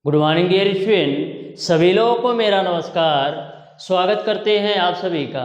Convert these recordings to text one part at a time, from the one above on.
Good morning dear student, सभी लोगों को मेरा नमस्कार। स्वागत करते हैं आप सभी का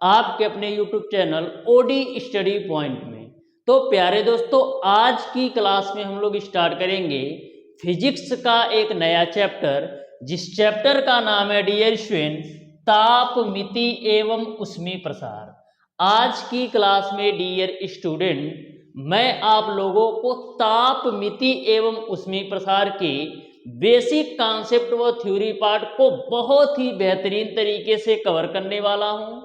आपके अपने YouTube channel OD study point में। तो प्यारे दोस्तों, आज की क्लास में हम लोग स्टार्ट करेंगे फिजिक्स का एक नया चैप्टर, जिस चैप्टर का नाम है डियर स्टूडेंट ताप मिति एवं ऊष्मीय प्रसार। आज की क्लास में डियर स्टूडेंट मैं आप लोगों को ताप मिति एवं ऊष्मीय प्रसार के बेसिक कॉन्सेप्ट व थ्योरी पार्ट को बहुत ही बेहतरीन तरीके से कवर करने वाला हूं।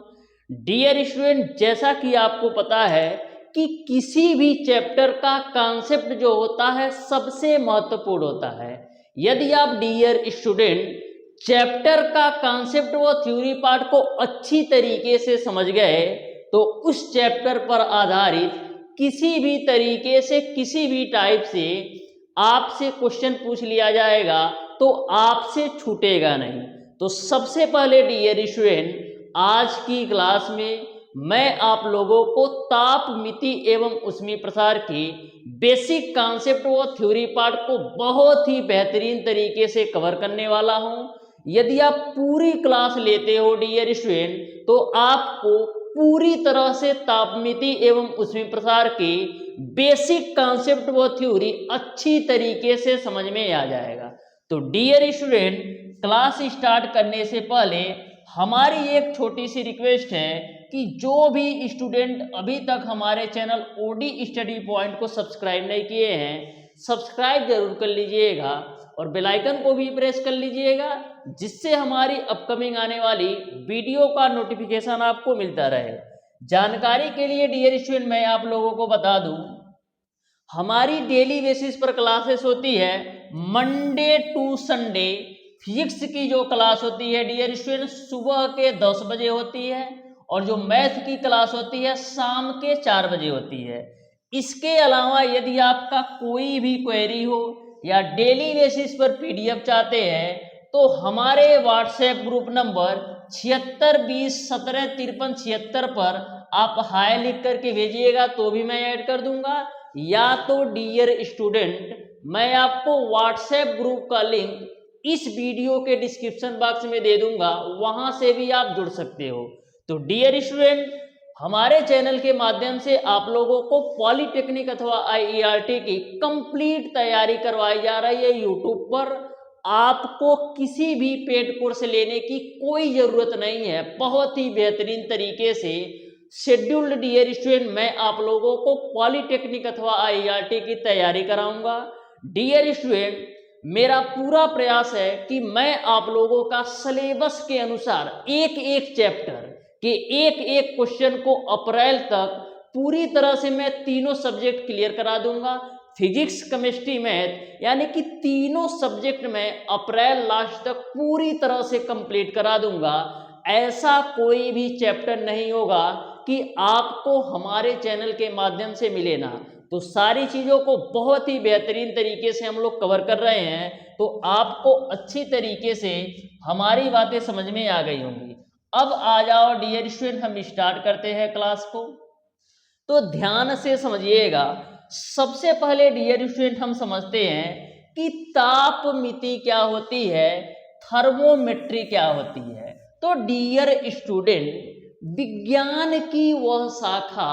डियर स्टूडेंट, जैसा कि आपको पता है कि किसी भी चैप्टर का कॉन्सेप्ट जो होता है सबसे महत्वपूर्ण होता है। यदि आप डियर स्टूडेंट चैप्टर का कॉन्सेप्ट व थ्योरी पार्ट को अच्छी तरीके से समझ गए तो उस चैप्टर पर आधारित किसी भी तरीके से किसी भी टाइप से आपसे क्वेश्चन पूछ लिया जाएगा तो आपसे छूटेगा नहीं। तो सबसे पहले डियर स्टूडेंट आज की क्लास में मैं आप लोगों को ताप मिति एवं ऊष्मीय प्रसार के बेसिक कॉन्सेप्ट व थ्योरी पार्ट को बहुत ही बेहतरीन तरीके से कवर करने वाला हूं। यदि आप पूरी क्लास लेते हो डियर स्टूडेंट तो आपको पूरी तरह से तापमिति एवं ऊष्मीय प्रसार के बेसिक कॉन्सेप्ट व थ्योरी अच्छी तरीके से समझ में आ जाएगा। तो डियर स्टूडेंट, क्लास स्टार्ट करने से पहले हमारी एक छोटी सी रिक्वेस्ट है कि जो भी स्टूडेंट अभी तक हमारे चैनल ओडी स्टडी पॉइंट को सब्सक्राइब नहीं किए हैं, सब्सक्राइब जरूर कर लीजिएगा और बेल आइकन को भी प्रेस कर लीजिएगा, जिससे हमारी अपकमिंग आने वाली वीडियो का नोटिफिकेशन आपको मिलता रहे। जानकारी के लिए डियर स्टूडेंट मैं आप लोगों को बता दूं, हमारी डेली बेसिस पर क्लासेस होती है मंडे टू संडे। फिजिक्स की जो क्लास होती है डियर स्टूडेंट सुबह के 10 बजे होती है और जो मैथ की क्लास होती है शाम के 4 बजे होती है। इसके अलावा यदि आपका कोई भी क्वेरी हो या डेली बेसिस पर पीडीएफ चाहते हैं तो हमारे व्हाट्सएप ग्रुप नंबर 7620175373 पर आप हाय लिख करके भेजिएगा तो भी मैं ऐड कर दूंगा, या तो डियर स्टूडेंट मैं आपको व्हाट्सएप ग्रुप का लिंक इस वीडियो के डिस्क्रिप्शन बॉक्स में दे दूंगा, वहां से भी आप जुड़ सकते हो। तो डियर स्टूडेंट, हमारे चैनल के माध्यम से आप लोगों को पॉलिटेक्निक अथवा आईईआरटी की कंप्लीट तैयारी करवाई जा रही है यूट्यूब पर। आपको किसी भी पेड कोर्स लेने की कोई जरूरत नहीं है। बहुत ही बेहतरीन तरीके से शेड्यूल्ड डियर स्टूडेंट मैं आप लोगों को पॉलिटेक्निक अथवा आईईआरटी की तैयारी कराऊंगा। डियर स्टूडेंट, मेरा पूरा प्रयास है कि मैं आप लोगों का सिलेबस के अनुसार एक एक चैप्टर के एक एक क्वेश्चन को अप्रैल तक पूरी तरह से मैं तीनों सब्जेक्ट क्लियर करा दूंगा। फिजिक्स, केमिस्ट्री, मैथ यानी कि तीनों सब्जेक्ट में अप्रैल लास्ट तक पूरी तरह से कंप्लीट करा दूंगा। ऐसा कोई भी चैप्टर नहीं होगा कि आपको हमारे चैनल के माध्यम से मिले ना। तो सारी चीज़ों को बहुत ही बेहतरीन तरीके से हम लोग कवर कर रहे हैं, तो आपको अच्छी तरीके से हमारी बातें समझ में आ गई होंगी। अब आ जाओ डियर स्टूडेंट, हम स्टार्ट करते हैं क्लास को। तो ध्यान से समझिएगा। सबसे पहले डियर स्टूडेंट हम समझते हैं कि ताप मिति क्या होती है, थर्मोमेट्री क्या होती है। तो डियर स्टूडेंट, विज्ञान की वह शाखा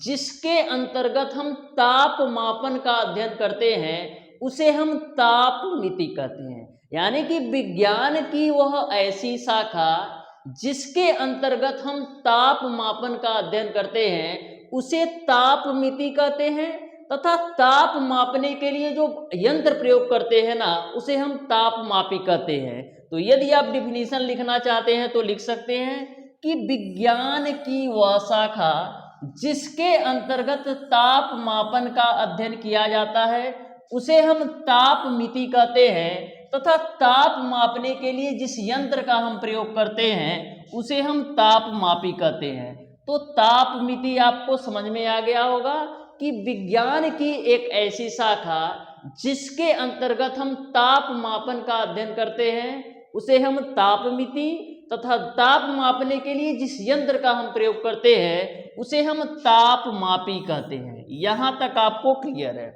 जिसके अंतर्गत हम ताप मापन का अध्ययन करते हैं उसे हम ताप मिति कहते हैं। यानी कि विज्ञान की वह ऐसी शाखा जिसके अंतर्गत हम ताप मापन का अध्ययन करते हैं उसे ताप मिति कहते हैं, तथा ताप मापने के लिए जो यंत्र प्रयोग करते हैं ना उसे हम तापमापी कहते हैं। तो यदि आप डिफिनीशन लिखना चाहते हैं तो लिख सकते हैं कि विज्ञान की वह शाखा जिसके अंतर्गत ताप मापन का अध्ययन किया जाता है उसे हम ताप मिति कहते हैं, तथा ताप मापने के लिए जिस यंत्र का हम प्रयोग करते हैं उसे हम तापमापी कहते हैं। तो ताप मिति आपको समझ में आ गया होगा कि विज्ञान की एक ऐसी शाखा जिसके अंतर्गत हम ताप मापन का अध्ययन करते हैं उसे हम ताप मिति, तथा ताप मापने के लिए जिस यंत्र का हम प्रयोग करते हैं उसे हम तापमापी कहते हैं। यहां तक आपको क्लियर है।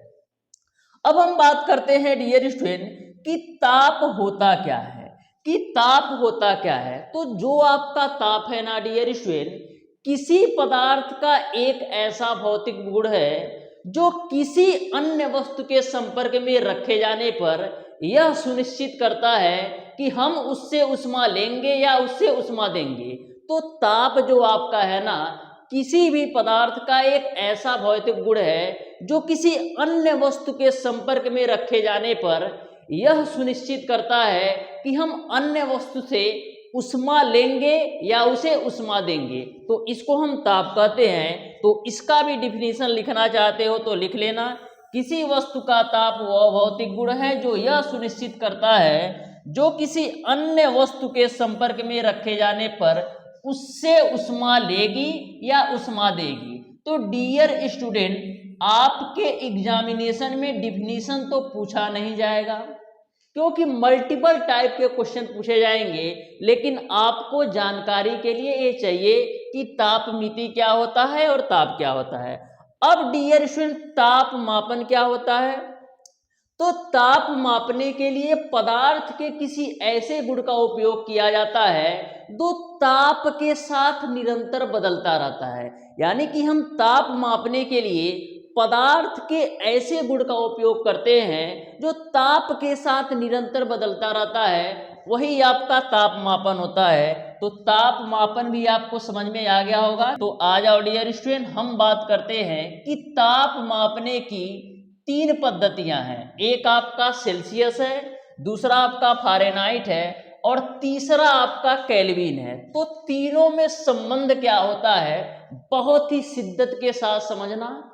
अब हम बात करते हैं डियर स्टूडेंट कि ताप होता क्या है, कि ताप होता क्या है। तो जो आपका ताप है ना डियर स्टूडेंट, किसी पदार्थ का एक ऐसा भौतिक गुण है जो किसी अन्य वस्तु के संपर्क में रखे जाने पर यह सुनिश्चित करता है कि हम उससे उष्मा लेंगे या उससे उष्मा देंगे। तो ताप जो आपका है ना, किसी भी पदार्थ का एक ऐसा भौतिक गुण है जो किसी अन्य वस्तु के संपर्क में रखे जाने पर यह सुनिश्चित करता है कि हम अन्य वस्तु से उष्मा लेंगे या उसे उष्मा देंगे। तो इसको हम ताप कहते हैं। तो इसका भी डिफिनीशन लिखना चाहते हो तो लिख लेना। किसी वस्तु का ताप वह भौतिक गुण है जो यह सुनिश्चित करता है जो किसी अन्य वस्तु के संपर्क में रखे जाने पर उससे उष्मा लेगी या उष्मा देगी। तो डियर स्टूडेंट, आपके एग्जामिनेशन में डिफिनीशन तो पूछा नहीं जाएगा क्योंकि मल्टीपल टाइप के क्वेश्चन पूछे जाएंगे, लेकिन आपको जानकारी के लिए ये चाहिए कि तापमिति क्या होता है और ताप क्या होता है। अब डियर स्टूडेंट, ताप मापन क्या होता है? तो ताप मापने के लिए पदार्थ के किसी ऐसे गुण का उपयोग किया जाता है जो ताप के साथ निरंतर बदलता रहता है। यानी कि हम ताप मापने के लिए पदार्थ के ऐसे गुण का उपयोग करते हैं जो ताप के साथ निरंतर बदलता रहता है, वही आपका ताप मापन होता है। तो ताप मापन भी आपको समझ में आ गया होगा। तो आ जाओ डियर स्टूडेंट, हम बात करते हैं कि ताप मापने की तीन पद्धतियां हैं। एक आपका सेल्सियस है, दूसरा आपका फारेनहाइट है और तीसरा आपका केल्विन है। तो तीनों में संबंध क्या होता है, बहुत ही शिद्दत के साथ समझना।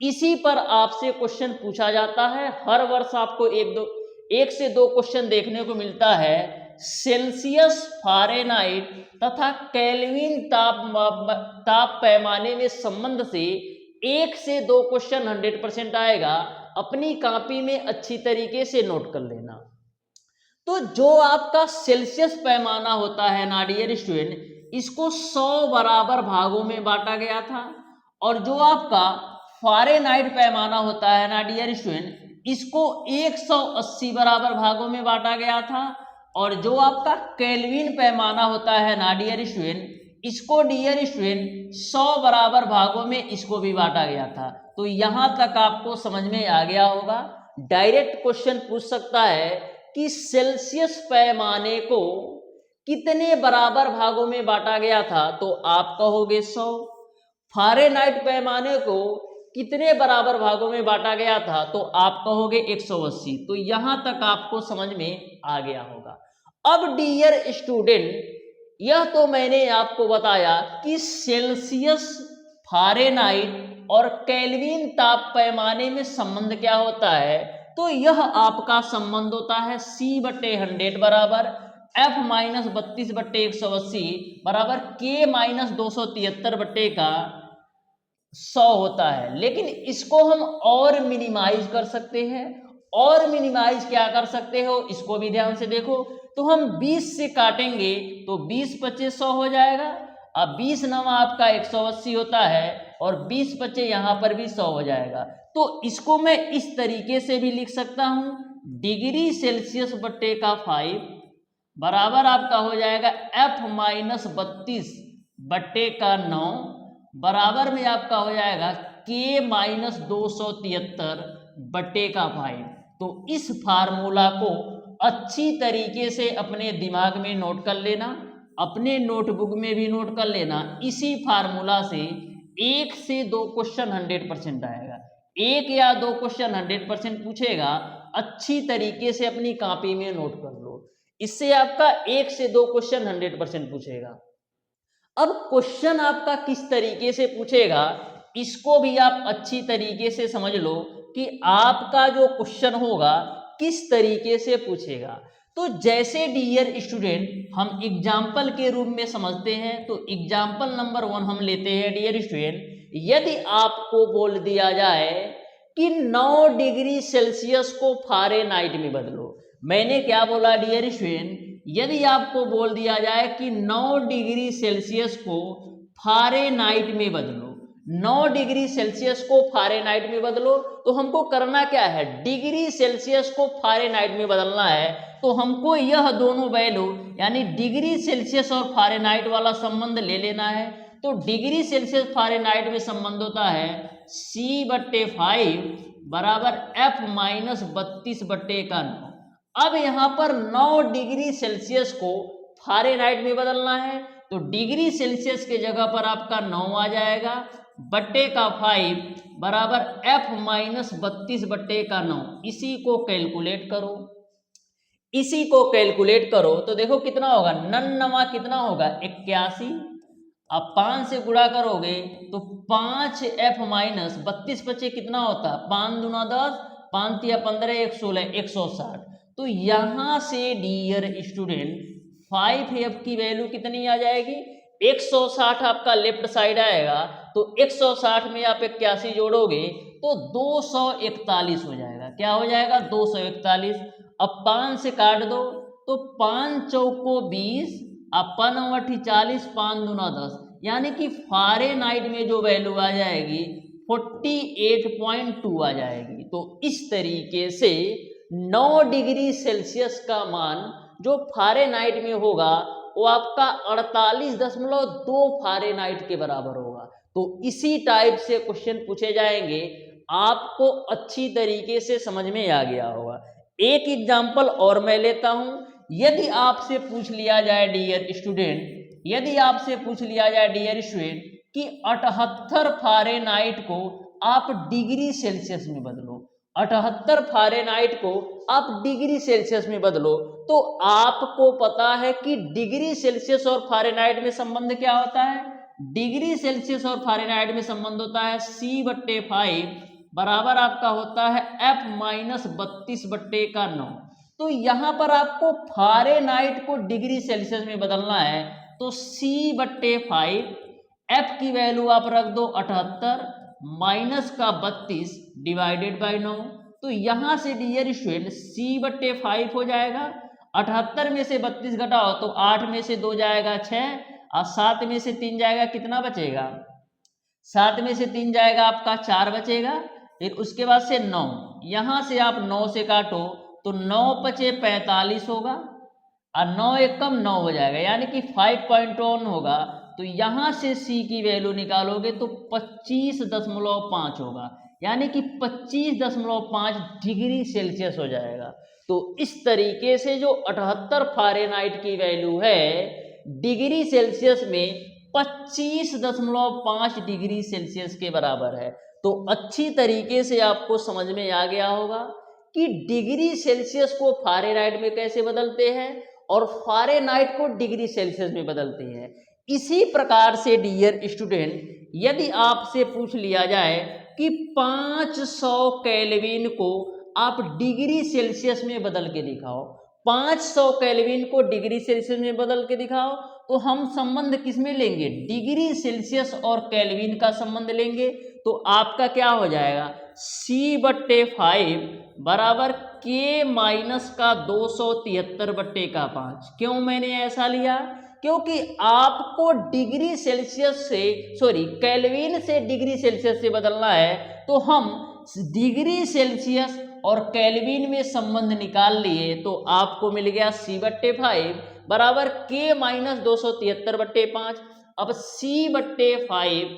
इसी पर आपसे क्वेश्चन पूछा जाता है। हर वर्ष आपको एक से दो क्वेश्चन देखने को मिलता है। सेल्सियस, फारेनहाइट तथा केल्विन ताप पैमाने में संबंध से एक से दो क्वेश्चन 100% आएगा। अपनी कॉपी में अच्छी तरीके से नोट कर लेना। तो जो आपका सेल्सियस पैमाना होता है ना डियर स्टूडेंट, इसको 100 बराबर भागों में बांटा गया था। और जो आपका फारेनहाइट पैमाना होता है ना डियर स्टूडेंट, इसको 180 बराबर भागों में बांटा गया था। और जो आपका केल्विन पैमाना होता है ना डियर स्टूडेंट, इसको डियर स्टूडेंट 100 बराबर भागों में इसको भी बांटा गया था। तो यहां तक आपको समझ में आ गया होगा। डायरेक्ट क्वेश्चन पूछ सकता है कि सेल्सियस पैमाने को कितने बराबर भागों में बांटा गया था, तो आप कहोगे 100। फारेनहाइट पैमाने को कितने बराबर भागों में बांटा गया था, तो आप कहोगे 180। तो यहां तक आपको समझ में आ गया होगा। अब डियर स्टूडेंट, यह तो मैंने आपको बताया कि सेल्सियस, फारेनहाइट और केल्विन ताप पैमाने में संबंध क्या होता है। तो यह आपका संबंध होता है C/100 बराबर F - 32/180 बराबर K - 273/100 होता है। लेकिन इसको हम और मिनिमाइज कर सकते हैं। और मिनिमाइज क्या कर सकते हो, इसको भी ध्यान से देखो। तो हम 20 से काटेंगे तो 20 × 25 100 हो जाएगा। अब 20 नवा आपका 180 होता है और 20 × 25 यहाँ पर भी 100 हो जाएगा। तो इसको मैं इस तरीके से भी लिख सकता हूँ, डिग्री सेल्सियस बट्टे का 5 बराबर आपका हो जाएगा F - 32/9 बराबर में आपका हो जाएगा K - 273/5। तो इस फार्मूला को अच्छी तरीके से अपने दिमाग में नोट कर लेना, अपने नोटबुक में भी नोट कर लेना। इसी फार्मूला से एक से दो क्वेश्चन 100% आएगा। एक या दो क्वेश्चन 100% पूछेगा, अच्छी तरीके से अपनी कॉपी में नोट कर लो। इससे आपका एक से दो क्वेश्चन 100% पूछेगा। अब क्वेश्चन आपका किस तरीके से पूछेगा, इसको भी आप अच्छी तरीके से समझ लो कि आपका जो क्वेश्चन होगा किस तरीके से पूछेगा। तो जैसे डियर स्टूडेंट हम एग्जाम्पल के रूप में समझते हैं, तो एग्जाम्पल नंबर 1 हम लेते हैं डियर स्टूडेंट। यदि आपको बोल दिया जाए कि 9 डिग्री सेल्सियस को फारेनहाइट में बदलो। मैंने क्या बोला डियर स्टूडेंट, यदि आपको बोल दिया जाए कि 9 डिग्री सेल्सियस को फारेनहाइट में बदलो, 9 डिग्री सेल्सियस को फ़ारेनहाइट में बदलो। तो हमको करना क्या है, डिग्री सेल्सियस को फ़ारेनहाइट में बदलना है। तो हमको यह दोनों वैल्यू यानी डिग्री सेल्सियस और फ़ारेनहाइट वाला संबंध ले लेना है। तो डिग्री सेल्सियस फ़ारेनहाइट में संबंध होता है C/5 बराबर F माइनस 32/9। अब यहाँ पर 9 डिग्री सेल्सियस को फ़ारेनहाइट में बदलना है। तो डिग्री सेल्सियस के जगह पर आपका 9 आ जाएगा, बट्टे का 5 बराबर F माइनस 32/9। इसी को कैलकुलेट करो, इसी को कैलकुलेट करो तो देखो कितना होगा, 9 कितना होगा 81। अब 5 से गुणा करोगे तो 5F माइनस 32 बचे कितना होता है, 5 दूना 10, 5 तिया 15, 1 16, 160। तो यहाँ से डियर स्टूडेंट 5F की वैल्यू कितनी आ जाएगी, 160 आपका लेफ्ट साइड आएगा। तो 160 में आप 81 जोड़ोगे तो 241 हो जाएगा। क्या हो जाएगा, 241। अब 5 से काट दो तो 5 चौको 20, अब 5 40, 5 दूना 10, यानी कि फ़ारेनहाइट में जो वैल्यू आ जाएगी 48.2 आ जाएगी। तो इस तरीके से 9 डिग्री सेल्सियस का मान जो फ़ारेनहाइट में होगा वो आपका 48.2 फ़ारेनहाइट के बराबर होगा। तो इसी टाइप से क्वेश्चन पूछे जाएंगे, आपको अच्छी तरीके से समझ में आ गया होगा। एक एग्जाम्पल और मैं लेता हूं। यदि आपसे पूछ लिया जाए डियर स्टूडेंट, यदि आपसे पूछ लिया जाए डियर स्टूडेंट कि 78 फ़ारेनहाइट को आप डिग्री सेल्सियस में बदलो, 78 फ़ारेनहाइट को आप डिग्री सेल्सियस में बदलो, तो आपको पता है कि डिग्री सेल्सियस और फ़ारेनहाइट में संबंध क्या होता है, डिग्री सेल्सियस और फ़ारेनहाइट में संबंध होता है C/5 बराबर आपका होता है F माइनस 32/9। तो यहाँ पर आपको फ़ारेनहाइट को डिग्री सेल्सियस में बदलना है। तो C/5 F की वैल्यू आप रख दो 78 माइनस का 32 डिवाइडेड बाई 9। तो यहाँ से डियर स्टूडेंट C/5 हो जाएगा, 78 में से 32 घटाओ तो 8 में से 2 जाएगा 6 और 7 में से 3 जाएगा, कितना बचेगा, 7 में से 3 जाएगा आपका 4 बचेगा। फिर उसके बाद से 9, यहाँ से आप 9 से काटो तो 9 पचे 45 होगा और 9 एक कम 9 हो जाएगा, यानी कि 5.1 होगा। तो यहाँ से C की वैल्यू निकालोगे तो 25.5 होगा, यानी कि 25.5 डिग्री सेल्सियस हो जाएगा। तो इस तरीके से जो 78 फ़ारेनहाइट की वैल्यू है डिग्री सेल्सियस में 25.5 डिग्री सेल्सियस के बराबर है। तो अच्छी तरीके से आपको समझ में आ गया होगा कि डिग्री सेल्सियस को फ़ारेनहाइट में कैसे बदलते हैं और फ़ारेनहाइट को डिग्री सेल्सियस में बदलते हैं। इसी प्रकार से डियर स्टूडेंट, यदि आपसे पूछ लिया जाए कि 500 केल्विन को आप डिग्री सेल्सियस में बदल के दिखाओ, 500 केल्विन को डिग्री सेल्सियस में बदल के दिखाओ, तो हम संबंध किसमें लेंगे, डिग्री सेल्सियस और केल्विन का संबंध लेंगे। तो आपका क्या हो जाएगा, C/5 बराबर K माइनस का 273/5। क्यों मैंने ऐसा लिया, क्योंकि आपको डिग्री सेल्सियस से केल्विन से डिग्री सेल्सियस से बदलना है। तो हम डिग्री सेल्सियस और केल्विन में संबंध निकाल लिए, तो आपको मिल गया C/5 बराबर K माइनस 273/5। अब C/5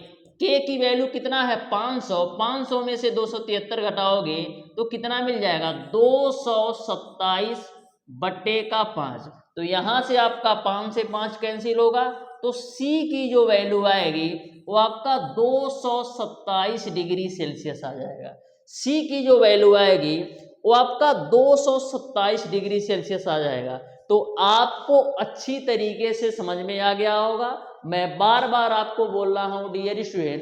K की वैल्यू कितना है 500, 500 में से 273 घटाओगे तो कितना मिल जाएगा 227/5। तो यहाँ से आपका 5 से 5 कैंसिल होगा, तो C की जो वैल्यू आएगी वो आपका 227 डिग्री सेल्सियस आ जाएगा। C की जो वैल्यू आएगी वो आपका 227 डिग्री सेल्सियस आ जाएगा। तो आपको अच्छी तरीके से समझ में आ गया होगा। मैं बार बार आपको बोल रहा हूँ डियर स्टूडेंट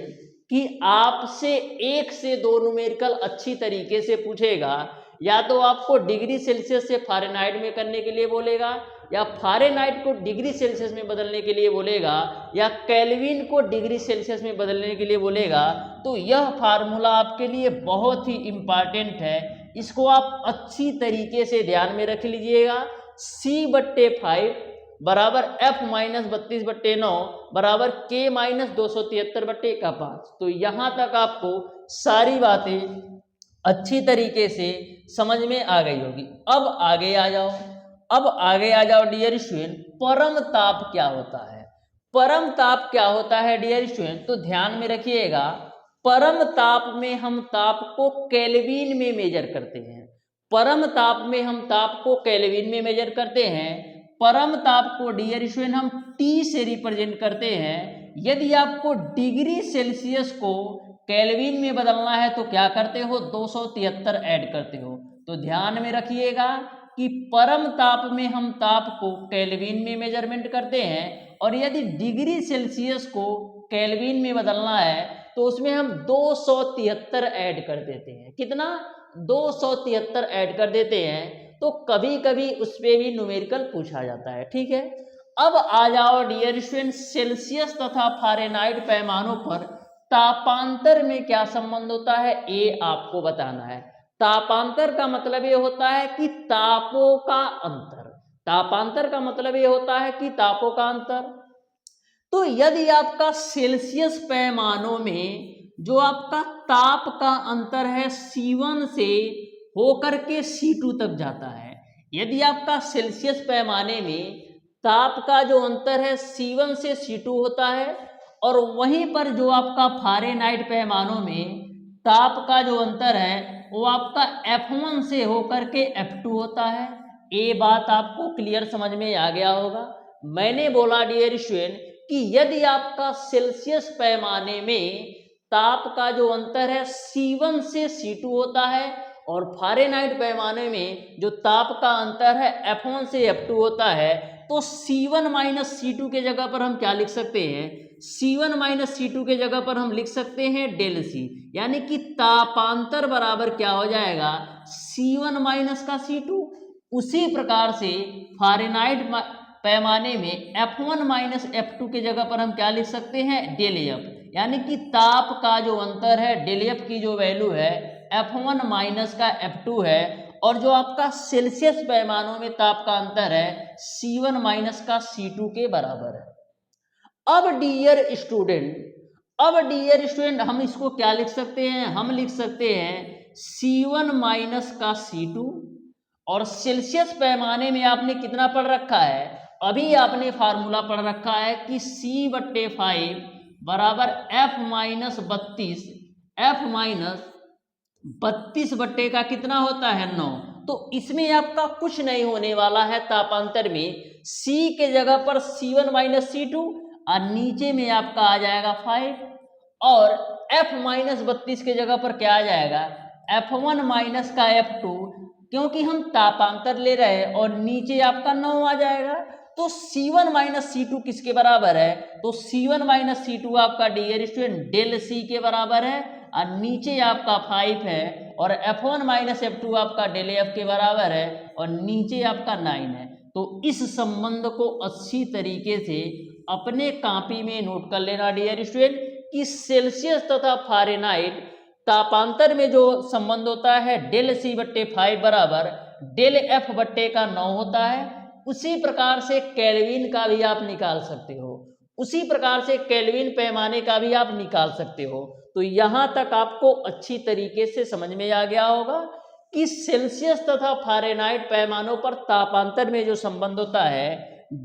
कि आपसे 1 से 2 न्यूमेरिकल अच्छी तरीके से पूछेगा, या तो आपको डिग्री सेल्सियस से फ़ारेनहाइट में करने के लिए बोलेगा, या फ़ारेनहाइट को डिग्री सेल्सियस में बदलने के लिए बोलेगा, या केल्विन को डिग्री सेल्सियस में बदलने के लिए बोलेगा। तो यह फार्मूला आपके लिए बहुत ही इम्पॉर्टेंट है, इसको आप अच्छी तरीके से ध्यान में रख लीजिएगा। C/5 बराबर F माइनस 32/9 बराबर K माइनस 273/5। तो यहां तक आपको सारी बातें अच्छी तरीके से समझ में आ गई होगी। अब आगे आ जाओ, डियर स्टूडेंट, परम ताप क्या होता है? परम ताप क्या होता है डियर स्टूडेंट? तो ध्यान में रखिएगा, परम ताप में हम ताप को केल्विन में मेजर करते हैं। परम ताप में हम ताप को केल्विन में मेजर करते हैं। परम ताप को डियर स्टूडेंट हम T से रिप्रेजेंट करते हैं। यदि आपको डिग्री सेल्सियस को केल्विन में बदलना है तो क्या करते हो? 273 ऐड करते हो। तो ध्यान में रखिएगा कि परम ताप में हम ताप को केल्विन में मेजरमेंट करते हैं, और यदि डिग्री सेल्सियस को केल्विन में बदलना है तो उसमें हम 273 ऐड कर देते हैं। कितना? 273 ऐड कर देते हैं। तो कभी कभी उस पर भी न्यूमेरिकल पूछा जाता है, ठीक है। अब आ जाओ डियर स्टूडेंट, सेल्सियस तथा फारेनहाइट पैमानों पर तापांतर में क्या संबंध होता है, ये आपको बताना है। तापांतर का मतलब ये होता है कि तापों का अंतर। तापांतर का मतलब ये होता है कि तापों का अंतर। तो यदि आपका सेल्सियस पैमानों में जो आपका ताप का अंतर है C1 से होकर के C2 तक जाता है, यदि आपका सेल्सियस पैमाने में ताप का जो अंतर है C1 से C2 होता है, और वहीं पर जो आपका फारेनहाइट पैमानों में ताप का जो अंतर है वो आपका F1 से होकर के F2 होता है। ये बात आपको क्लियर समझ में आ गया होगा। मैंने बोला डियर स्टूडेंट कि यदि आपका सेल्सियस पैमाने में ताप का जो अंतर है C1 से C2 होता है, और फारेनहाइट पैमाने में जो ताप का अंतर है F1 से F2 होता है, तो C1 माइनस C2 के जगह पर हम क्या लिख सकते हैं? C1 माइनस C2 के जगह पर हम लिख सकते हैं डेल C, यानी कि तापांतर बराबर क्या हो जाएगा? C1 माइनस का C2। उसी प्रकार से फारेनहाइट पैमाने में F1 माइनस F2 के जगह पर हम क्या लिख सकते हैं? डेल F, यानी कि ताप का जो अंतर है डेल F की जो वैल्यू है F1 माइनस का F2 है, और जो आपका सेल्सियस पैमानों में ताप का अंतर है C1 माइनस का C2 के बराबर है। अब डियर स्टूडेंट हम इसको क्या लिख सकते हैं? हम लिख सकते हैं C1 माइनस का C2, और सेल्सियस पैमाने में आपने कितना पढ़ रखा है? अभी आपने फार्मूला पढ़ रखा है कि C/5 बराबर F माइनस 32, F माइनस 32 बट्टे का कितना होता है? 9। तो इसमें आपका कुछ नहीं होने वाला है तापांतर में, C के जगह पर C1 माइनस C2, और नीचे में आपका आ जाएगा 5, और F माइनस 32 के जगह पर क्या आ जाएगा? F1 माइनस का F2, क्योंकि हम तापांतर ले रहे हैं, और नीचे आपका 9 आ जाएगा। तो C1 माइनस C2 किसके बराबर है? तो C1 माइनस C2 आपका डियर स्टूडेंट डेल C के बराबर है, और नीचे आपका 5 है, और F1 माइनस F2 आपका डेल F के बराबर है, और नीचे आपका 9 है। तो इस संबंध को अच्छी तरीके से अपने कॉपी में नोट कर लेना डियर स्टूडेंट कि सेल्सियस तथा फारेनहाइट तापांतर में जो संबंध होता है डेल C/5 बराबर डेल F बट्टे का 9 होता है। उसी प्रकार से केल्विन का भी आप निकाल सकते हो, उसी प्रकार से केल्विन पैमाने का भी आप निकाल सकते हो। तो यहां तक आपको अच्छी तरीके से समझ में आ गया होगा कि सेल्सियस तथा फारेनहाइट पैमानों पर तापांतर में जो संबंध होता है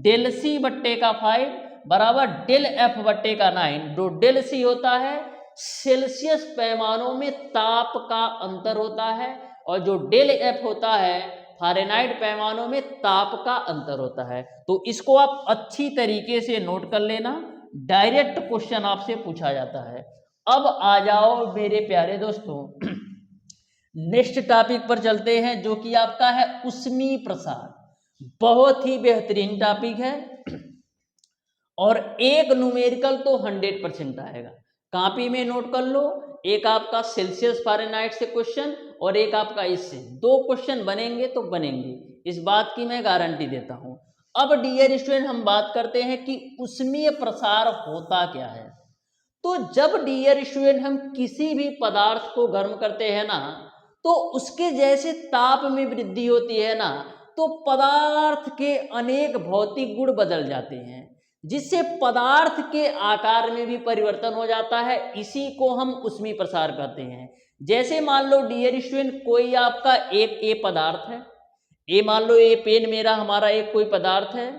डेल C/5 बराबर डेल F बट्टे का 9, जो डेल C होता है सेल्सियस पैमानों में ताप का अंतर होता है, और जो डेल F होता है फारेनहाइट पैमानों में ताप का अंतर होता है। तो इसको आप अच्छी तरीके से नोट कर लेना, डायरेक्ट क्वेश्चन आपसे पूछा जाता है। अब आ जाओ मेरे प्यारे दोस्तों, नेक्स्ट टॉपिक पर चलते हैं, जो कि आपका है ऊष्मीय प्रसार। बहुत ही बेहतरीन टॉपिक है, और एक न्यूमेरिकल तो 100% आएगा। कॉपी में नोट कर लो, एक आपका सेल्सियस फारेनहाइट से क्वेश्चन, और एक आपका इससे। 2 क्वेश्चन बनेंगे तो बनेंगे, इस बात की मैं गारंटी देता हूं। अब डियर स्टूडेंट हम बात करते हैं कि ऊष्मीय प्रसार होता क्या है। तो जब डियर स्टूडेंट हम किसी भी पदार्थ को गर्म करते हैं ना, तो उसके जैसे ताप में वृद्धि होती है ना, तो पदार्थ के अनेक भौतिक गुण बदल जाते हैं, जिससे पदार्थ के आकार में भी परिवर्तन हो जाता है। इसी को हम ऊष्मीय प्रसार कहते हैं। जैसे मान लो डियर स्टूडेंट, कोई आपका एक ए पदार्थ है, ए मान लो ये पेन मेरा हमारा एक कोई पदार्थ है।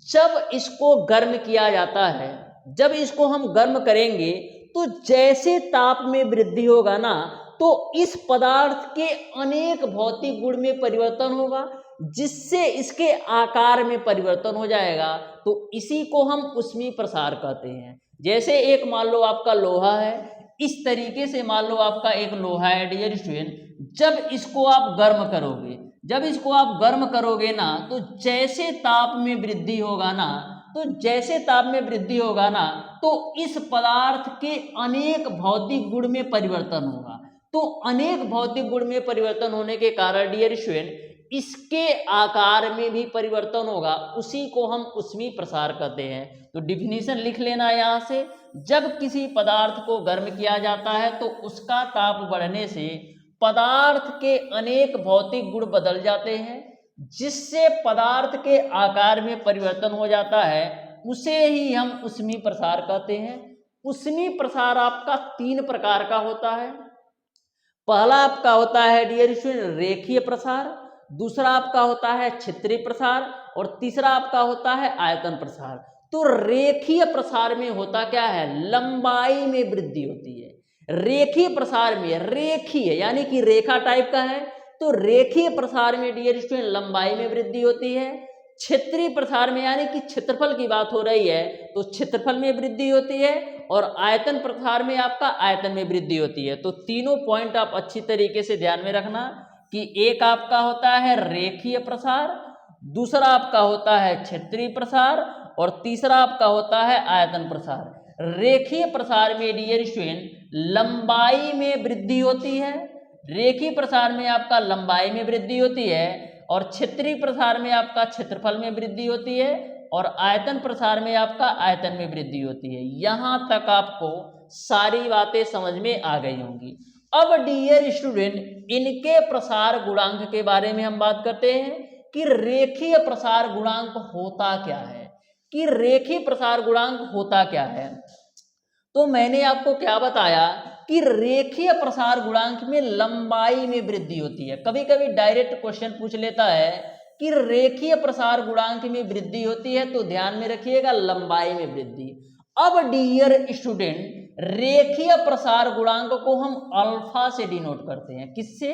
जब इसको गर्म किया जाता है, जब इसको हम गर्म करेंगे तो जैसे ताप में वृद्धि होगा ना, तो इस पदार्थ के अनेक भौतिक गुण में परिवर्तन होगा, जिससे इसके आकार में परिवर्तन हो जाएगा। तो इसी को हम ऊष्मीय प्रसार कहते हैं। जैसे एक मान लो आपका लोहा है, इस तरीके से मान लो आपका एक लोहा है डियर स्टूडेंट, जब इसको आप गर्म करोगे, जब इसको आप गर्म करोगे ना, तो जैसे ताप में वृद्धि होगा ना, तो जैसे ताप में वृद्धि होगा ना, तो इस पदार्थ के अनेक भौतिक गुण में परिवर्तन होगा। तो अनेक भौतिक गुण में परिवर्तन होने के कारण डियर स्टूडेंट इसके आकार में भी परिवर्तन होगा, उसी को हम ऊष्मीय प्रसार कहते हैं। तो डिफिनीशन लिख लेना यहाँ से, जब किसी पदार्थ को गर्म किया जाता है तो उसका ताप बढ़ने से पदार्थ के अनेक भौतिक गुण बदल जाते हैं, जिससे पदार्थ के आकार में परिवर्तन हो जाता है, उसे ही हम ऊष्मीय प्रसार कहते हैं। ऊष्मीय प्रसार आपका 3 प्रकार का होता है। पहला आपका होता है डियर स्टूडेंट रेखीय प्रसार, दूसरा आपका होता है क्षेत्रीय प्रसार, और तीसरा आपका होता है आयतन प्रसार। तो रेखीय प्रसार में होता क्या है, लंबाई में वृद्धि होती है। रेखीय प्रसार में, रेखीय यानी कि रेखा टाइप का है, तो रेखीय प्रसार में डियर स्टूडेंट लंबाई में वृद्धि होती है। क्षेत्रीय प्रसार में यानी कि क्षेत्रफल की बात हो रही है, तो क्षेत्रफल में वृद्धि होती है, और आयतन प्रसार में आपका आयतन में वृद्धि होती है। तो तीनों पॉइंट आप अच्छी तरीके से ध्यान में रखना कि एक आपका होता है रेखीय प्रसार, दूसरा आपका होता है क्षेत्रीय प्रसार, और तीसरा आपका होता है आयतन प्रसार। रेखीय प्रसार में डियर स्टूडेंट लंबाई में वृद्धि होती है, रेखीय प्रसार में आपका लंबाई में वृद्धि होती है, और क्षेत्रीय प्रसार में आपका क्षेत्रफल में वृद्धि होती है, और आयतन प्रसार में आपका आयतन में वृद्धि होती है। यहां तक आपको सारी बातें समझ में आ गई होंगी। अब डियर स्टूडेंट इनके प्रसार गुणांक के बारे में हम बात करते हैं कि रेखीय प्रसार गुणांक होता क्या है, कि रेखीय प्रसार गुणांक होता क्या है। तो मैंने आपको क्या बताया कि रेखीय प्रसार गुणांक में लंबाई में वृद्धि होती है। कभी कभी डायरेक्ट क्वेश्चन पूछ लेता है कि रेखीय प्रसार गुणांक में वृद्धि होती है, तो ध्यान में रखिएगा लंबाई में वृद्धि। अब डियर स्टूडेंट रेखीय प्रसार गुणांक को हम अल्फा से डिनोट करते हैं। किससे?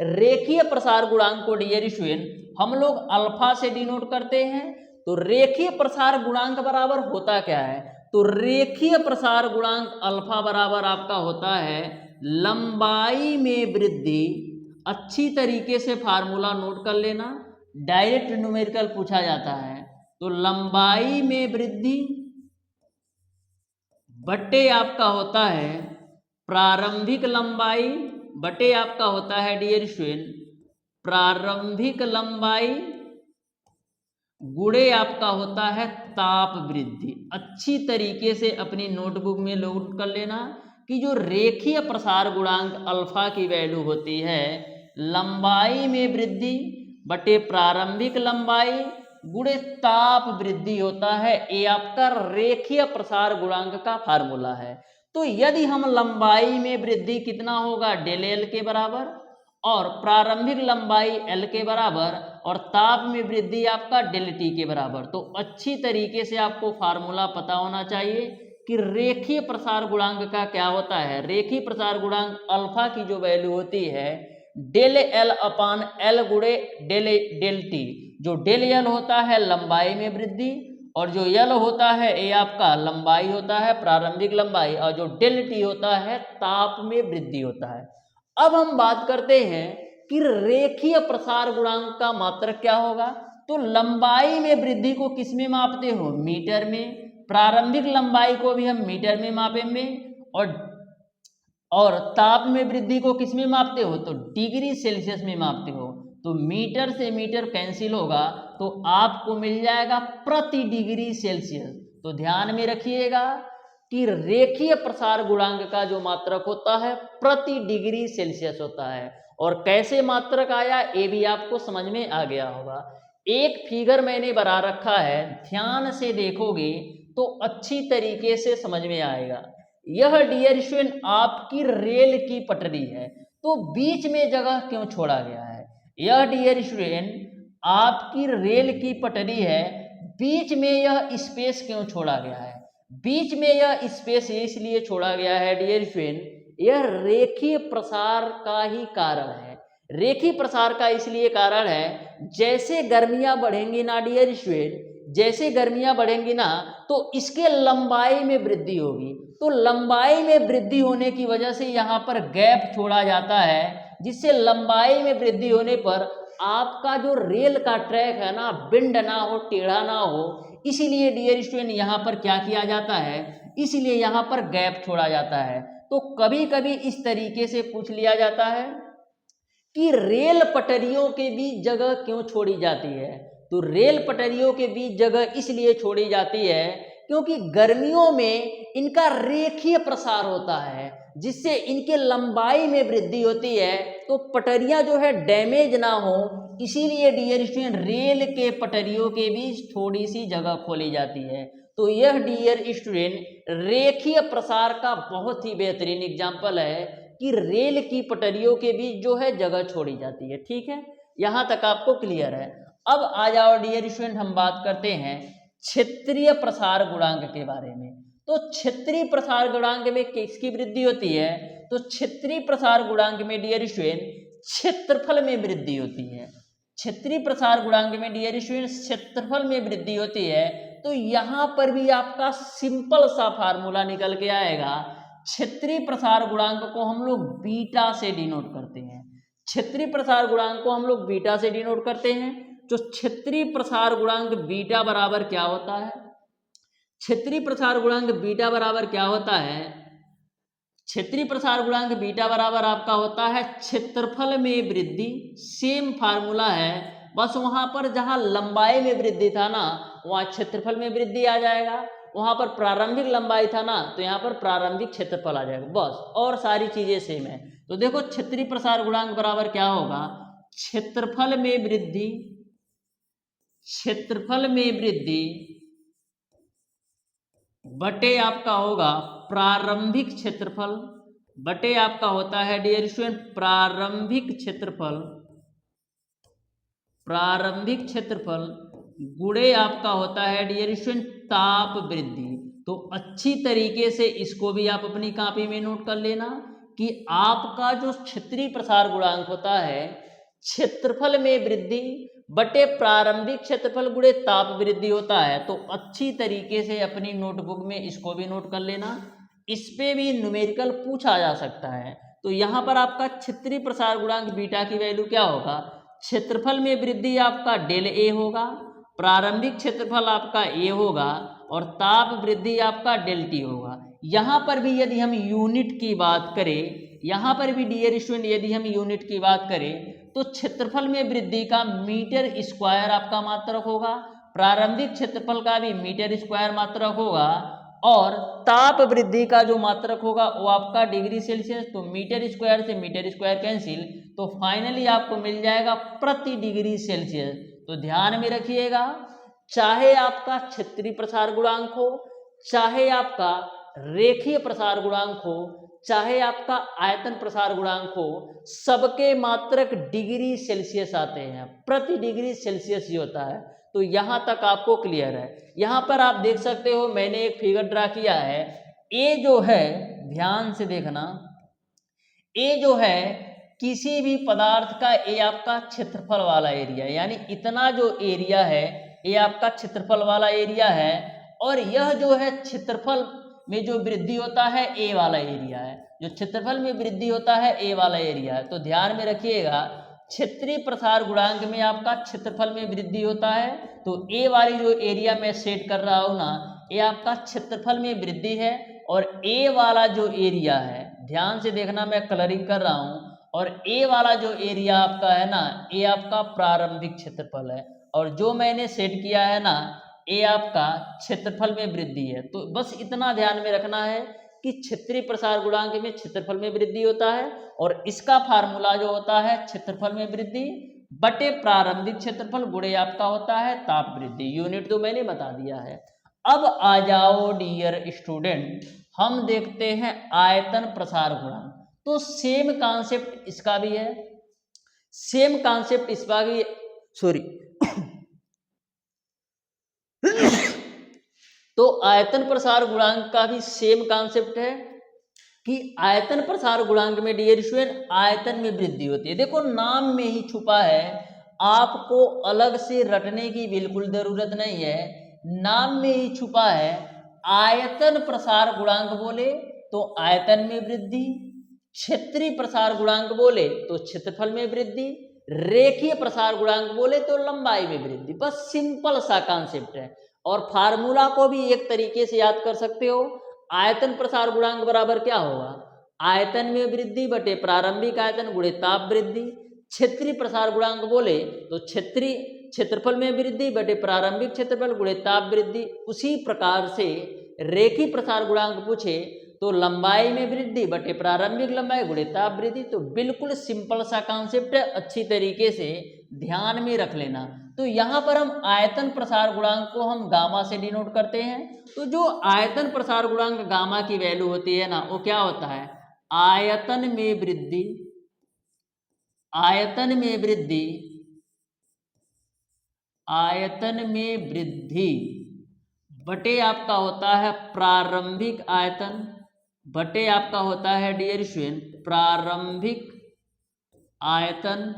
रेखीय प्रसार गुणांक को डियर स्टूडेंट हम लोग अल्फा से डिनोट करते हैं। तो रेखीय प्रसार गुणांक बराबर होता क्या है, तो रेखीय प्रसार गुणांक अल्फा बराबर आपका होता है लंबाई में वृद्धि। अच्छी तरीके से फार्मूला नोट कर लेना, डायरेक्ट न्यूमेरिकल पूछा जाता है। तो लंबाई में वृद्धि बटे आपका होता है प्रारंभिक लंबाई, बटे आपका होता है डियर स्टूडेंट प्रारंभिक लंबाई, गुणे आपका होता है ताप वृद्धि। अच्छी तरीके से अपनी नोटबुक में नोट कर लेना कि जो रेखीय प्रसार गुणांक अल्फा की वैल्यू होती है लंबाई में वृद्धि बटे प्रारंभिक लंबाई गुणे ताप वृद्धि होता है। ये आपका रेखीय प्रसार गुणांक का फार्मूला है। तो यदि हम लंबाई में वृद्धि कितना होगा डेल एल के बराबर, और प्रारंभिक लंबाई एल के बराबर, और ताप में वृद्धि आपका डेल टी के बराबर, तो अच्छी तरीके से आपको फार्मूला पता होना चाहिए कि रेखीय प्रसार गुणांक का क्या होता है। रेखीय प्रसार गुणांक अल्फा की जो वैल्यू होती है डेल एल अपान एल गुणे डेल टी। जो डेल एल होता है लंबाई में वृद्धि, और जो एल होता है ये आपका लंबाई होता है प्रारंभिक लंबाई, और जो डेल टी होता है ताप में वृद्धि होता है। अब हम बात करते हैं कि रेखीय प्रसार गुणांक का मात्रक क्या होगा। तो लंबाई में वृद्धि को किस में मापते हो, मीटर में। प्रारंभिक लंबाई को भी हम मीटर में मापेंगे, और ताप में वृद्धि को किस में मापते हो, तो डिग्री सेल्सियस में मापते हो। तो मीटर से मीटर कैंसिल होगा, तो आपको मिल जाएगा प्रति डिग्री सेल्सियस। तो ध्यान में रखिएगा कि रेखीय प्रसार गुणांक का जो मात्रक होता है प्रति डिग्री सेल्सियस होता है, और कैसे मात्रक आया ये भी आपको समझ में आ गया होगा। एक फिगर मैंने बना रखा है, ध्यान से देखोगे तो अच्छी तरीके से समझ में आएगा। यह डियर स्टूडेंट आपकी रेल की पटरी है, तो बीच में जगह क्यों छोड़ा गया है? यह डियर स्टूडेंट आपकी रेल की पटरी है, बीच में यह स्पेस क्यों छोड़ा गया है? बीच में यह स्पेस इसलिए छोड़ा गया है डियर स्टूडेंट, यह रेखीय प्रसार का ही कारण है। रेखीय प्रसार का इसलिए कारण है, जैसे गर्मियां बढ़ेंगी ना डियर स्टूडेंट, जैसे गर्मियां बढ़ेंगी ना तो इसके लंबाई में वृद्धि होगी, तो लंबाई में वृद्धि होने की वजह से यहाँ पर गैप छोड़ा जाता है, जिससे लंबाई में वृद्धि होने पर आपका जो रेल का ट्रैक है ना बेंड ना हो, टेढ़ा ना हो, इसीलिए डियर स्टूडेंट यहाँ पर क्या किया जाता है, इसीलिए यहाँ पर गैप छोड़ा जाता है। तो कभी कभी इस तरीके से पूछ लिया जाता है कि रेल पटरियों के बीच जगह क्यों छोड़ी जाती है? तो रेल पटरियों के बीच जगह इसलिए छोड़ी जाती है क्योंकि गर्मियों में इनका रेखीय प्रसार होता है, जिससे इनके लंबाई में वृद्धि होती है, तो पटरियां जो है डैमेज ना हो, इसीलिए डियर स्टूडेंट रेल के पटरियों के बीच थोड़ी सी जगह खोली जाती है। तो यह डियर स्टूडेंट रेखीय प्रसार का बहुत ही बेहतरीन एग्जाम्पल है कि रेल की पटरियों के बीच जो है जगह छोड़ी जाती है। ठीक है, यहां तक आपको क्लियर है। अब आ जाओ डियर स्टूडेंट, हम बात करते हैं क्षेत्रीय प्रसार गुणांक के बारे में। तो क्षेत्रीय प्रसार गुणांक में किसकी वृद्धि होती है? तो क्षेत्रीय प्रसार गुणांक में डियर स्टूडेंट क्षेत्रफल में वृद्धि होती है। क्षेत्रीय प्रसार गुणांक में डियर स्टूडेंट क्षेत्रफल में वृद्धि होती है। तो यहां पर भी आपका सिंपल सा फार्मूला निकल के आएगा। क्षेत्रीय प्रसार गुणांक को हम लोग बीटा से डिनोट करते हैं। क्षेत्रीय प्रसार गुणांक को हम लोग बीटा से डिनोट करते हैं। तो क्षेत्रीय प्रसार गुणांक बीटा बराबर क्या होता है? क्षेत्रीय प्रसार गुणांक बीटा बराबर क्या होता है? क्षेत्रीय प्रसार गुणांक बीटा बराबर आपका होता है क्षेत्रफल में वृद्धि। सेम फार्मूला है, बस वहां पर जहां लंबाई में वृद्धि था ना, वहां क्षेत्रफल में वृद्धि आ जाएगा। वहां पर प्रारंभिक लंबाई था ना, तो यहाँ पर प्रारंभिक क्षेत्रफल आ जाएगा, बस, और सारी चीजें सेम है। तो देखो क्षेत्रीय प्रसार गुणांक बराबर क्या होगा? क्षेत्रफल में वृद्धि, क्षेत्रफल में वृद्धि बटे आपका होगा प्रारंभिक क्षेत्रफल, बटे आपका होता है डियर स्टूडेंट प्रारंभिक क्षेत्रफल, प्रारंभिक क्षेत्रफल गुणे आपका होता है डियर स्टूडेंट ताप वृद्धि। तो अच्छी तरीके से इसको भी आप अपनी कॉपी में नोट कर लेना कि आपका जो क्षेत्रीय प्रसार गुणांक होता है क्षेत्रफल में वृद्धि बटे प्रारंभिक क्षेत्रफल गुणे ताप वृद्धि होता है। तो अच्छी तरीके से अपनी नोटबुक में इसको भी नोट कर लेना, इस पे भी न्यूमेरिकल पूछा जा सकता है। तो यहाँ पर आपका क्षेत्रीय प्रसार गुणांक बीटा की वैल्यू क्या होगा? क्षेत्रफल में वृद्धि आपका डेल ए होगा, प्रारंभिक क्षेत्रफल आपका ए होगा, और ताप वृद्धि आपका डेल टी होगा। यहाँ पर भी यदि हम यूनिट की बात करें, यहाँ पर भी डियर स्टूडेंट यदि हम यूनिट की बात करें तो क्षेत्रफल में वृद्धि का मीटर स्क्वायर आपका मात्रक होगा, प्रारंभिक क्षेत्रफल का भी मीटर स्क्वायर मात्रक होगा, और ताप वृद्धि का जो मात्रक होगा वो आपका डिग्री सेल्सियस। तो मीटर स्क्वायर से मीटर स्क्वायर कैंसिल, तो फाइनली आपको मिल जाएगा प्रति डिग्री सेल्सियस। तो ध्यान में रखिएगा, चाहे आपका क्षेत्रीय प्रसार गुणांक हो, चाहे आपका रेखीय प्रसार गुणांक हो, चाहे आपका आयतन प्रसार गुणांक हो, सबके मात्रक डिग्री सेल्सियस आते हैं, प्रति डिग्री सेल्सियस ही होता है। तो यहां तक आपको क्लियर है। यहां पर आप देख सकते हो मैंने एक फिगर ड्रा किया है। ए जो है, ध्यान से देखना, ए जो है किसी भी पदार्थ का, ए आपका क्षेत्रफल वाला एरिया, यानी इतना जो एरिया है ये आपका क्षेत्रफल वाला एरिया है, और यह जो है क्षेत्रफल में जो वृद्धि होता है ए वाला एरिया है, जो क्षेत्रफल में वृद्धि होता है ए वाला एरिया है। तो ध्यान में रखिएगा, क्षेत्रीय प्रसार गुणांक में आपका क्षेत्रफल में वृद्धि होता है, तो ए वाली जो एरिया मैं सेट कर रहा हूं ना, ये आपका क्षेत्रफल में वृद्धि है, और ए वाला जो एरिया है, ध्यान से देखना मैं कलरिंग कर रहा हूं, और ए वाला जो एरिया आपका है ना, ये आपका प्रारंभिक क्षेत्रफल है, और जो मैंने सेट किया है ना, ये आपका क्षेत्रफल में वृद्धि है। तो बस इतना ध्यान में रखना है कि क्षेत्रीय प्रसार गुणांक में क्षेत्रफल में वृद्धि होता है और इसका फार्मूला जो होता है क्षेत्रफल में वृद्धि बटे प्रारंभिक क्षेत्रफल गुणे आपका होता है ताप वृद्धि। यूनिट तो मैंने बता दिया है। अब आ जाओ डियर स्टूडेंट, हम देखते हैं आयतन प्रसार गुणांक। तो सेम कॉन्सेप्ट इसका भी है, सेम कॉन्सेप्ट इसका भी, सॉरी तो आयतन प्रसार गुणांक का भी सेम कॉन्सेप्ट है कि आयतन प्रसार गुणांक में डियर स्टूडेंट आयतन में वृद्धि होती है। देखो नाम में ही छुपा है, आपको अलग से रटने की बिल्कुल जरूरत नहीं है, नाम में ही छुपा है। आयतन प्रसार गुणांक बोले तो आयतन में वृद्धि, क्षेत्रीय प्रसार गुणांक बोले तो क्षेत्रफल में वृद्धि, रेखीय प्रसार गुणांक बोले तो लंबाई में वृद्धि। बस सिंपल सा कॉन्सेप्ट है। और फार्मूला को भी एक तरीके से याद कर सकते हो, आयतन प्रसार गुणांक बराबर क्या होगा, आयतन में वृद्धि बटे प्रारंभिक आयतन गुणे ताप वृद्धि। क्षेत्रीय प्रसार गुणांक बोले तो क्षेत्रीय क्षेत्रफल में वृद्धि बटे प्रारंभिक क्षेत्रफल गुणे ताप वृद्धि। उसी प्रकार से रेखीय प्रसार गुणांक पूछे तो लंबाई में वृद्धि बटे प्रारंभिक लंबाई गुणे ताप वृद्धि। तो बिल्कुल सिंपल सा कॉन्सेप्ट है, अच्छी तरीके से ध्यान में रख लेना। तो यहाँ पर हम आयतन प्रसार गुणांक को हम गामा से डिनोट करते हैं। तो जो आयतन प्रसार गुणांक गामा की वैल्यू होती है ना, वो क्या होता है, आयतन में वृद्धि, आयतन में वृद्धि, आयतन में वृद्धि बटे आपका होता है प्रारंभिक आयतन बटे आपका होता है डियर स्टूडेंट प्रारंभिक आयतन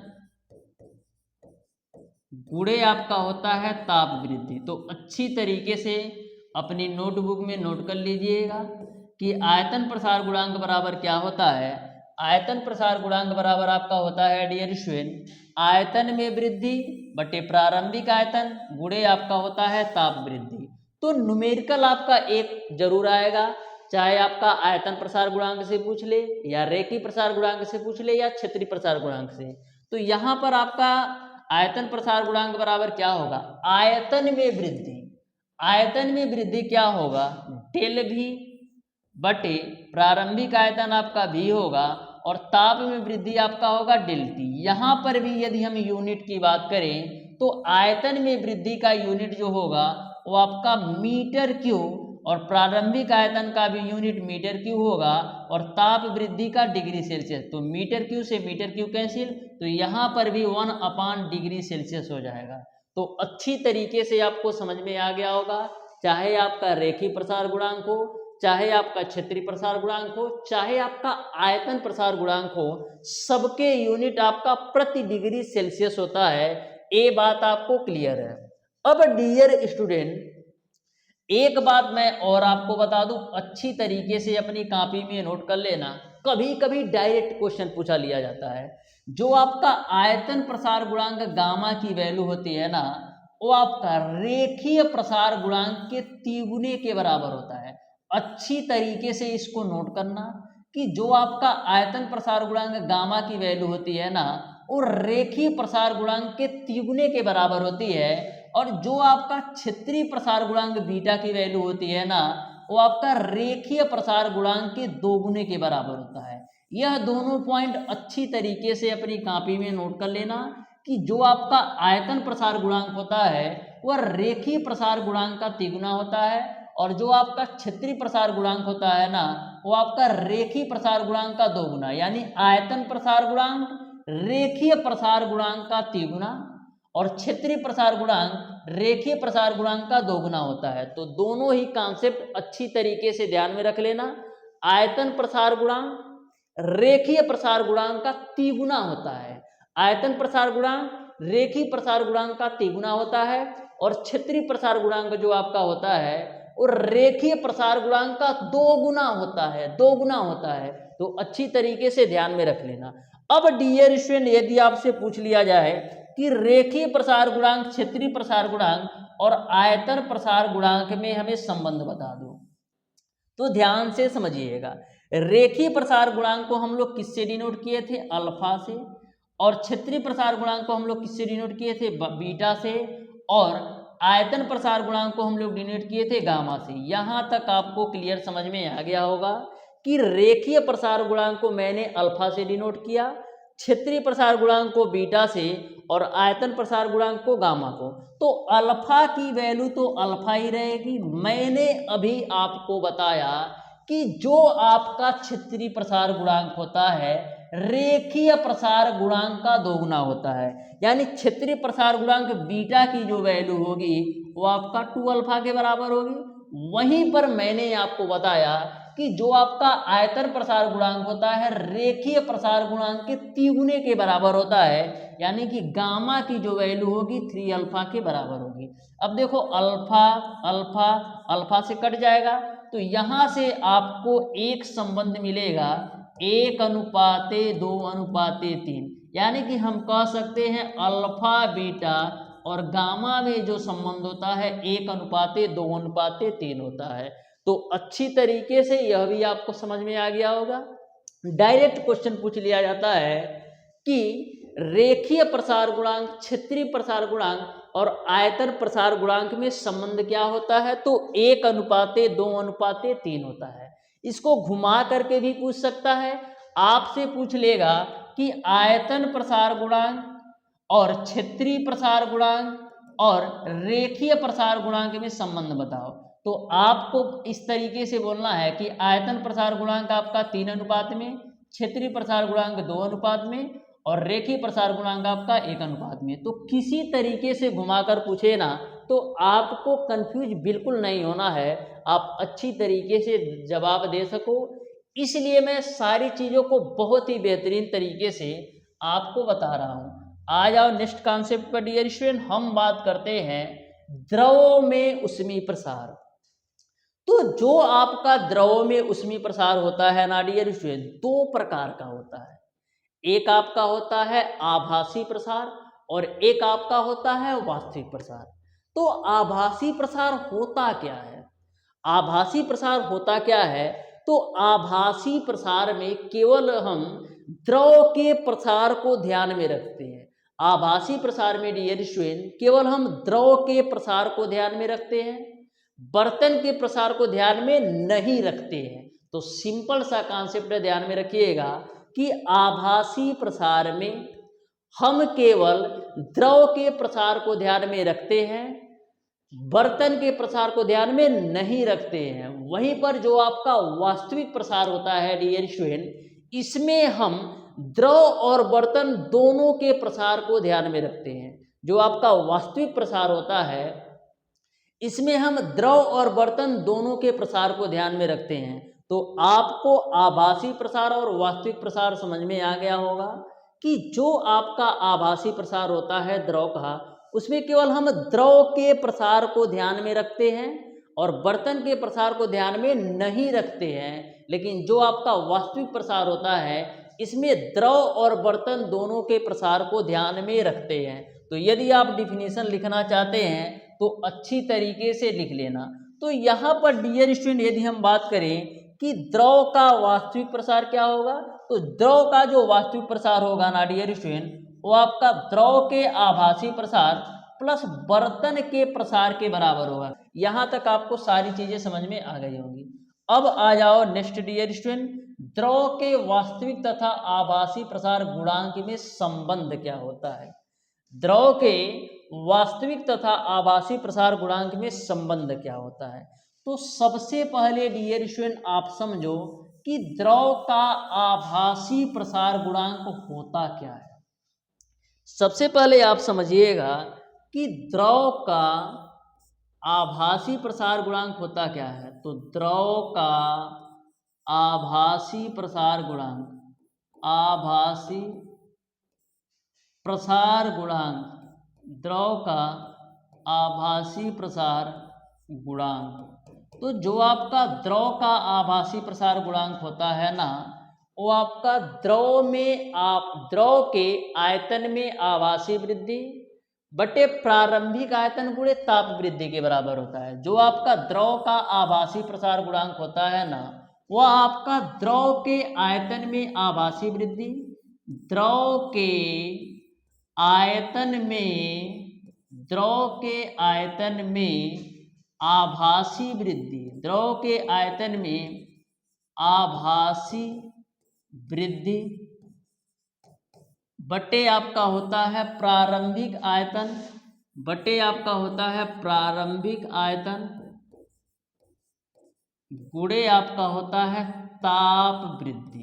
गुणे आपका होता है ताप वृद्धि। तो अच्छी तरीके से अपनी नोटबुक में नोट कर लीजिएगा कि आयतन प्रसार गुणांक बराबर क्या होता है। आयतन प्रसार गुणांक बराबर आपका होता है डियर स्टूडेंट आयतन में वृद्धि बटे प्रारंभिक आयतन गुणे आपका होता है ताप वृद्धि। तो न्यूमेरिकल आपका एक जरूर आएगा, चाहे आपका आयतन प्रसार गुणांक से पूछ ले या रेखीय प्रसार गुणांक से पूछ ले या क्षेत्रीय प्रसार गुणांक से। तो यहाँ पर आपका आयतन प्रसार गुणांक बराबर क्या होगा, आयतन में वृद्धि, आयतन में वृद्धि क्या होगा, डेल भी बटे प्रारंभिक आयतन आपका भी होगा और ताप में वृद्धि आपका होगा डेल टी। यहाँ पर भी यदि हम यूनिट की बात करें तो आयतन में वृद्धि का यूनिट जो होगा वो आपका मीटर क्यूब और प्रारंभिक आयतन का भी यूनिट मीटर क्यूब होगा और ताप वृद्धि का डिग्री सेल्सियस। तो मीटर क्यूब से मीटर क्यूब कैंसिल, तो यहाँ पर भी 1 डिग्री सेल्सियस हो जाएगा। तो अच्छी तरीके से आपको समझ में आ गया होगा, चाहे आपका रेखीय प्रसार गुणांक हो, चाहे आपका क्षेत्रीय प्रसार गुणांक हो, चाहे आपका आयतन प्रसार गुणांक हो, सबके यूनिट आपका प्रति डिग्री सेल्सियस होता है। ये बात आपको क्लियर है। अब डियर स्टूडेंट एक बात मैं और आपको बता दूं, अच्छी तरीके से अपनी कॉपी में नोट कर लेना, कभी कभी डायरेक्ट क्वेश्चन पूछा लिया जाता है। जो आपका आयतन प्रसार गुणांक गामा की वैल्यू होती है ना, वो आपका रेखीय प्रसार गुणांक के तिगुने के बराबर होता है। अच्छी तरीके से इसको नोट करना कि जो आपका आयतन प्रसार गुणांक गामा की वैल्यू होती है ना, वो रेखीय प्रसार गुणांक के तिगुने के बराबर होती है। और जो आपका क्षेत्रीय प्रसार गुणांक बीटा की वैल्यू होती है ना, वो आपका रेखीय प्रसार गुणांक के 2 गुने के बराबर होता है। यह दोनों पॉइंट अच्छी तरीके से अपनी कॉपी में नोट कर लेना कि जो आपका आयतन प्रसार गुणांक होता है वह रेखीय प्रसार गुणांक का तिगुना होता है और जो आपका क्षेत्रीय प्रसार गुणांक होता है ना, वो आपका रेखीय प्रसार गुणांक का 2 गुना, यानी आयतन प्रसार गुणांक रेखीय प्रसार गुणांक का तिगुना और क्षेत्रीय प्रसार गुणांक रेखीय प्रसार गुणांक का 2 गुना होता है। तो दोनों ही कॉन्सेप्ट अच्छी तरीके से ध्यान में रख लेना। आयतन प्रसार गुणांक रेखीय प्रसार गुणांक का तिगुना होता है, आयतन प्रसार गुणांक रेखीय प्रसार गुणांक का तिगुना होता है और क्षेत्रीय प्रसार गुणांक जो आपका होता है और रेखीय प्रसार गुणांक का 2 गुना होता है, 2 गुना होता है। तो अच्छी तरीके से ध्यान में रख लेना। अब डियर स्टूडेंट यदि आपसे पूछ लिया जाए कि रेखीय प्रसार गुणांक, क्षेत्रीय प्रसार गुणांक और आयतन प्रसार गुणांक में हमें संबंध बता दो, तो ध्यान से समझिएगा। रेखीय प्रसार गुणांक को हम लोग किससे डिनोट किए थे, अल्फा से, और क्षेत्रीय प्रसार गुणांक को हम लोग किससे डिनोट किए थे, बीटा से, और आयतन प्रसार गुणांक को हम लोग डिनोट किए थे गामा से। यहाँ तक आपको क्लियर समझ में आ गया होगा कि रेखीय प्रसार गुणांक को मैंने अल्फा से डिनोट किया, क्षेत्रीय प्रसार गुणांक को बीटा से और आयतन प्रसार गुणांक को गामा को। तो अल्फा की वैल्यू तो अल्फा ही रहेगी। मैंने अभी आपको बताया कि जो आपका क्षेत्रीय प्रसार गुणांक होता है रेखीय प्रसार गुणांक का दोगुना होता है, यानी क्षेत्रीय प्रसार गुणांक बीटा की जो वैल्यू होगी वो आपका 2 अल्फा के बराबर होगी। वहीं पर मैंने आपको बताया कि जो आपका आयतन प्रसार गुणांक होता है रेखीय प्रसार गुणांक के तिगुने के बराबर होता है, यानी कि गामा की जो वैल्यू होगी 3 अल्फा के बराबर होगी। अब देखो अल्फा अल्फा अल्फा से कट जाएगा, तो यहाँ से आपको एक संबंध मिलेगा 1:2:3, यानी कि हम कह सकते हैं अल्फा बीटा और गामा में जो संबंध होता है 1:2:3 होता है। तो अच्छी तरीके से यह भी आपको समझ में आ गया होगा। डायरेक्ट क्वेश्चन पूछ लिया जाता है कि रेखीय प्रसार गुणांक, क्षेत्रीय प्रसार गुणांक और आयतन प्रसार गुणांक में संबंध क्या होता है, तो 1:2:3 होता है। इसको घुमा करके भी पूछ सकता है, आपसे पूछ लेगा कि आयतन प्रसार गुणांक और क्षेत्रीय प्रसार गुणांक और रेखीय प्रसार गुणांक में संबंध बताओ। तो आपको इस तरीके से बोलना है कि आयतन प्रसार गुणांक आपका 3 अनुपात में, क्षेत्रीय प्रसार गुणांक 2 अनुपात में और रेखीय प्रसार गुणांक आपका 1 अनुपात में। तो किसी तरीके से घुमाकर पूछे ना तो आपको कंफ्यूज बिल्कुल नहीं होना है, आप अच्छी तरीके से जवाब दे सको। इसलिए मैं सारी चीज़ों को बहुत ही बेहतरीन तरीके से आपको बता रहा हूँ। आ जाओ नेक्स्ट कॉन्सेप्ट पर डियर स्टूडेंट, हम बात करते हैं द्रव में ऊष्मीय प्रसार। तो जो आपका द्रव में ऊष्मीय प्रसार होता है ना डियर स्टूडेंट, 2 प्रकार का होता है। एक आपका होता है आभासी प्रसार और एक आपका होता है वास्तविक प्रसार। तो आभासी प्रसार होता क्या है? आभासी प्रसार होता क्या है? तो आभासी प्रसार में केवल हम द्रव के प्रसार को ध्यान में रखते हैं। आभासी प्रसार में डियर स्टूडेंट केवल हम द्रव के प्रसार को ध्यान में रखते हैं, बर्तन के प्रसार को ध्यान में नहीं रखते हैं। तो सिंपल सा कॉन्सेप्ट ध्यान में रखिएगा कि आभासी प्रसार में हम केवल द्रव के प्रसार को ध्यान में रखते हैं, बर्तन के प्रसार को ध्यान में नहीं रखते हैं। वहीं पर जो आपका वास्तविक प्रसार होता है डियर स्टूडेंट, इसमें हम द्रव और बर्तन दोनों के प्रसार को ध्यान में रखते हैं। जो आपका वास्तविक प्रसार होता है इसमें हम द्रव और बर्तन दोनों के प्रसार को ध्यान में रखते हैं। तो आपको आभासी प्रसार और वास्तविक प्रसार समझ में आ गया होगा कि जो आपका आभासी प्रसार होता है द्रव का, उसमें केवल हम द्रव के प्रसार को ध्यान में रखते हैं और बर्तन के प्रसार को ध्यान में नहीं रखते हैं। लेकिन जो आपका वास्तविक प्रसार होता है इसमें द्रव और बर्तन दोनों के प्रसार को ध्यान में रखते हैं। तो यदि आप डिफिनीशन लिखना चाहते हैं तो अच्छी तरीके से लिख लेना। तो यहाँ पर डियर स्टूडेंट यदि हम बात करें कि द्रव का वास्तविक प्रसार क्या होगा, तो द्रव का जो वास्तविक प्रसार होगा ना डियर स्टूडेंट, वो आपका द्रव के आभासी प्रसार प्लस बर्तन के प्रसार के बराबर होगा। यहाँ तक आपको सारी चीजें समझ में आ गई होंगी। अब आ जाओ नेक्स्ट डियर स्टूडेंट, द्रव के वास्तविक तथा आभासी प्रसार गुणांक में संबंध क्या होता है। द्रव के वास्तविक तथा आभासी प्रसार गुणांक में संबंध क्या होता है। तो सबसे पहले डियर स्टूडेंट आप समझो कि द्रव का आभासी प्रसार गुणांक होता क्या है। सबसे पहले आप समझिएगा कि द्रव का आभासी प्रसार गुणांक होता क्या है। तो द्रव का आभासी प्रसार गुणांक, आभासी प्रसार गुणांक, द्रव का आभासी प्रसार गुणांक। तो जो आपका द्रव का आभासी प्रसार गुणांक होता है ना, वो आपका द्रव के आयतन में आभासी वृद्धि बटे प्रारंभिक आयतन गुणे ताप वृद्धि के बराबर होता है। जो आपका द्रव का आभासी प्रसार गुणांक होता है ना, वह आपका द्रव के आयतन में आभासी वृद्धि, द्रव के आयतन में आभासी वृद्धि, द्रव के आयतन में आभासी वृद्धि बटे आपका होता है प्रारंभिक आयतन, बटे आपका होता है प्रारंभिक आयतन, गुणे आपका होता है ताप वृद्धि,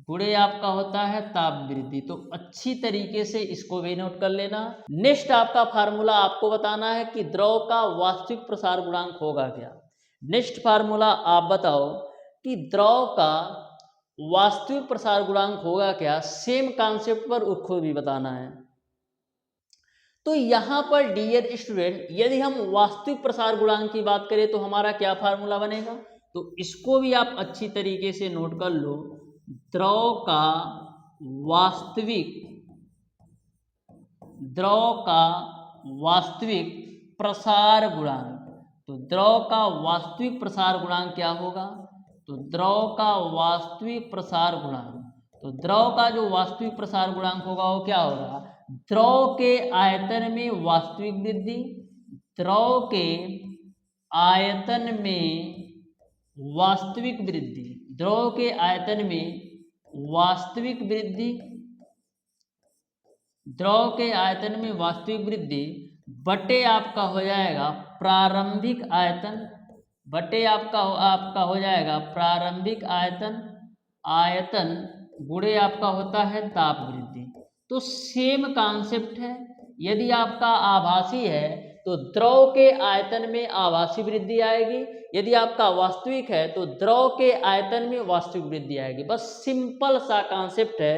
गुणे आपका होता है ताप वृद्धि। तो अच्छी तरीके से इसको भी नोट कर लेना। नेक्स्ट आपका फार्मूला आपको बताना है कि द्रव का वास्तविक प्रसार गुणांक होगा क्या। नेक्स्ट फार्मूला आप बताओ कि द्रव का वास्तविक प्रसार गुणांक होगा क्या। सेम कॉन्सेप्ट पर उसको भी बताना है। तो यहां पर डियर स्टूडेंट, यदि हम वास्तविक प्रसार गुणांक की बात करें तो हमारा क्या फार्मूला बनेगा, तो इसको भी आप अच्छी तरीके से नोट कर लो। द्रव का वास्तविक प्रसार गुणांक, तो द्रव का वास्तविक प्रसार गुणांक क्या होगा, तो द्रव का वास्तविक प्रसार गुणांक, तो द्रव का जो वास्तविक प्रसार गुणांक होगा वो क्या होगा, द्रव के आयतन में वास्तविक वृद्धि, द्रव के आयतन में वास्तविक वृद्धि, द्रव के आयतन में वास्तविक वृद्धि, द्रव के आयतन में वास्तविक वृद्धि बटे आपका हो जाएगा प्रारंभिक आयतन, बटे आपका हो जाएगा प्रारंभिक आयतन, आयतन गुणे आपका होता है ताप वृद्धि। तो सेम कॉन्सेप्ट है। यदि आपका आभासी है तो द्रव के आयतन में आभासी वृद्धि आएगी, यदि आपका वास्तविक है तो द्रव के आयतन में वास्तविक वृद्धि आएगी। बस सिंपल सा कॉन्सेप्ट है,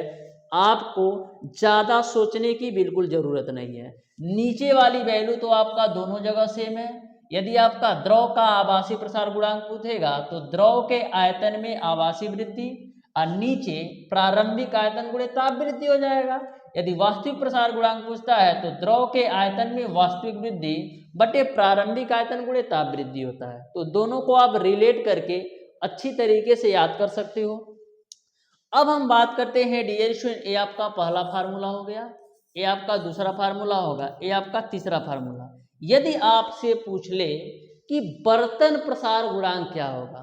आपको ज़्यादा सोचने की बिल्कुल ज़रूरत नहीं है। नीचे वाली वैल्यू तो आपका दोनों जगह सेम है। यदि आपका द्रव का आभासी प्रसार गुणांक पूछेगा तो द्रव के आयतन में आभासी वृद्धि और नीचे प्रारंभिक आयतन गुणे ताप वृद्धि हो जाएगा। यदि वास्तविक प्रसार गुणांक पूछता है तो द्रव के आयतन में वास्तविक वृद्धि बटे प्रारंभिक आयतन गुणे ताप वृद्धि होता है। तो दोनों को आप रिलेट करके अच्छी तरीके से याद कर सकते हो। अब हम बात करते हैं डियर स्टूडेंट, ये आपका पहला फार्मूला हो गया, ये आपका दूसरा फार्मूला होगा, ये आपका तीसरा फार्मूला। यदि आपसे पूछ ले कि बर्तन प्रसार गुणांक क्या होगा,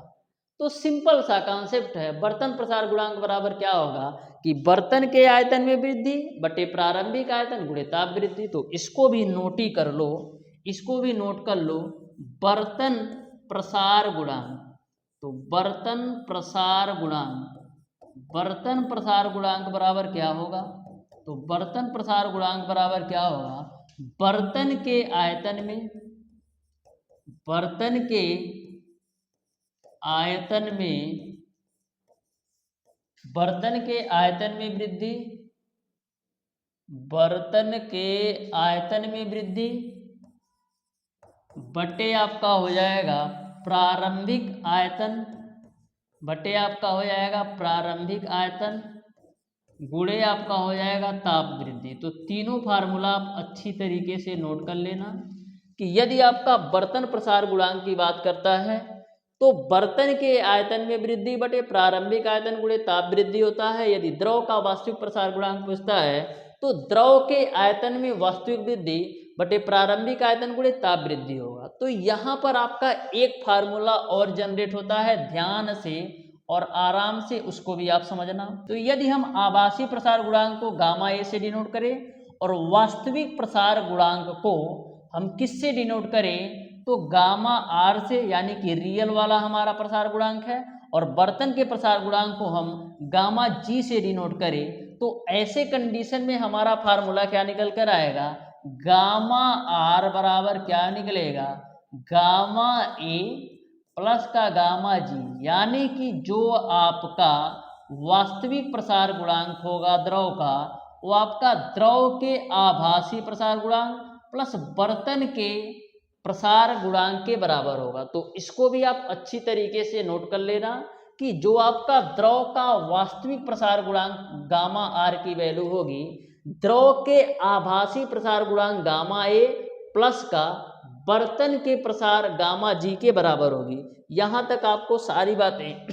तो सिंपल सा कॉन्सेप्ट है। बर्तन प्रसार गुणांक बराबर क्या होगा कि बर्तन के आयतन में वृद्धि बटे प्रारंभिक आयतन गुणे ताप वृद्धि। तो इसको भी नोट ही कर लो, इसको भी नोट कर लो। बर्तन प्रसार गुणांक, तो बर्तन प्रसार गुणांक, बर्तन प्रसार गुणांक बराबर क्या होगा, तो बर्तन प्रसार गुणांक बराबर क्या होगा, बर्तन के आयतन में, बर्तन के आयतन में, बर्तन के आयतन में वृद्धि, बर्तन के आयतन में वृद्धि बटे आपका हो जाएगा प्रारंभिक आयतन, बटे आपका हो जाएगा प्रारंभिक आयतन गुणे आपका हो जाएगा ताप वृद्धि। तो तीनों फार्मूला आप अच्छी तरीके से नोट कर लेना कि यदि आपका बर्तन प्रसार गुणांक की बात करता है तो बर्तन के आयतन में वृद्धि बटे प्रारंभिक आयतन गुणे ताप वृद्धि होता है। यदि द्रव का वास्तविक प्रसार गुणांक पूछता है तो द्रव के आयतन में वास्तविक वृद्धि बटे प्रारंभिक आयतन गुणे ताप वृद्धि होगा। तो यहाँ पर आपका एक फार्मूला और जनरेट होता है, ध्यान से और आराम से उसको भी आप समझना। तो यदि हम आभासी प्रसार गुणांक को गामा ए से डिनोट करें और वास्तविक प्रसार गुणांक को हम किससे डिनोट करें, तो गामा आर से, यानी कि रियल वाला हमारा प्रसार गुणांक है, और बर्तन के प्रसार गुणांक को हम गामा जी से डिनोट करें, तो ऐसे कंडीशन में हमारा फार्मूला क्या निकल कर आएगा, गामा आर बराबर क्या निकलेगा, गामा ए प्लस का गामा जी, यानी कि जो आपका वास्तविक प्रसार गुणांक होगा द्रव का, वो आपका द्रव के आभासी प्रसार गुणांक प्लस बर्तन के प्रसार गुणांक के बराबर होगा। तो इसको भी आप अच्छी तरीके से नोट कर लेना कि जो आपका द्रव का वास्तविक प्रसार गुणांक गामा आर की वैल्यू होगी, द्रव के आभासी प्रसार गुणांक गामा ए प्लस का बर्तन के प्रसार गामा जी के बराबर होगी। यहां तक आपको सारी बातें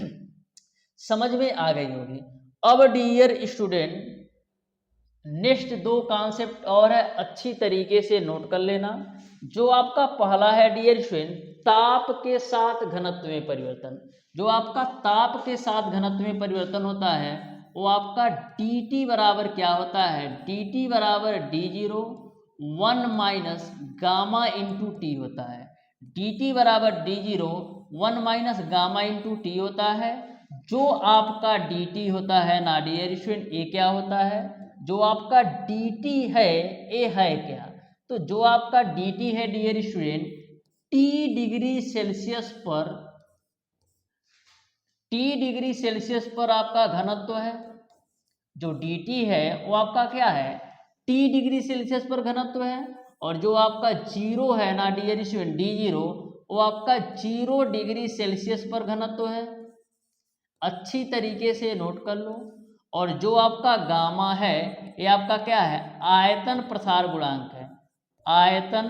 समझ में आ गई होगी। अब डियर स्टूडेंट, नेक्स्ट दो कॉन्सेप्ट और है, अच्छी तरीके से नोट कर लेना। जो आपका पहला है डियर स्टूडेंट ताप के साथ घनत्व में परिवर्तन। जो आपका ताप के साथ घनत्व में परिवर्तन होता है वो आपका dt बराबर क्या होता है, dt बराबर d0 1 minus gamma into T होता है। dt बराबर d0 1 minus gamma into T होता है। जो आपका dt होता है ना डियर स्टूडेंट, ये क्या होता है, जो आपका dt है ये है क्या, तो जो आपका dt है dear student T degree Celsius पर आपका घनत्व है। जो dt है वो आपका क्या है, T डिग्री सेल्सियस पर घनत्व है। और जो आपका जीरो है ना डियर स्टूडेंट d0 वो आपका 0 डिग्री सेल्सियस पर घनत्व है। अच्छी तरीके से नोट कर लो। और जो आपका गामा है ये आपका क्या है, आयतन प्रसार गुणांक है। आयतन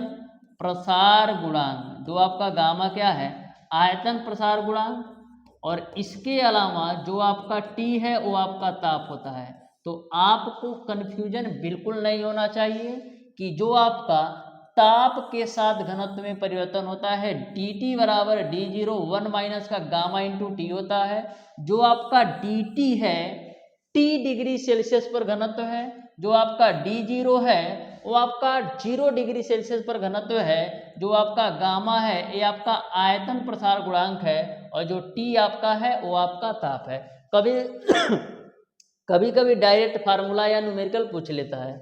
प्रसार गुणांक, जो आपका गामा क्या है, आयतन प्रसार गुणांक। और इसके अलावा जो आपका T है वो आपका ताप होता है। तो आपको कन्फ्यूजन बिल्कुल नहीं होना चाहिए कि जो आपका ताप के साथ घनत्व में परिवर्तन होता है dt बराबर d0 1 माइनस का गामा इंटू टी होता है। जो आपका dt है T डिग्री सेल्सियस पर घनत्व है। जो आपका d0 है वो आपका 0 डिग्री सेल्सियस पर घनत्व है। जो आपका गामा है ये आपका आयतन प्रसार गुणांक है। और जो T आपका है वो आपका ताप है। कभी कभी डायरेक्ट फार्मूला या न्यूमेरिकल पूछ लेता है।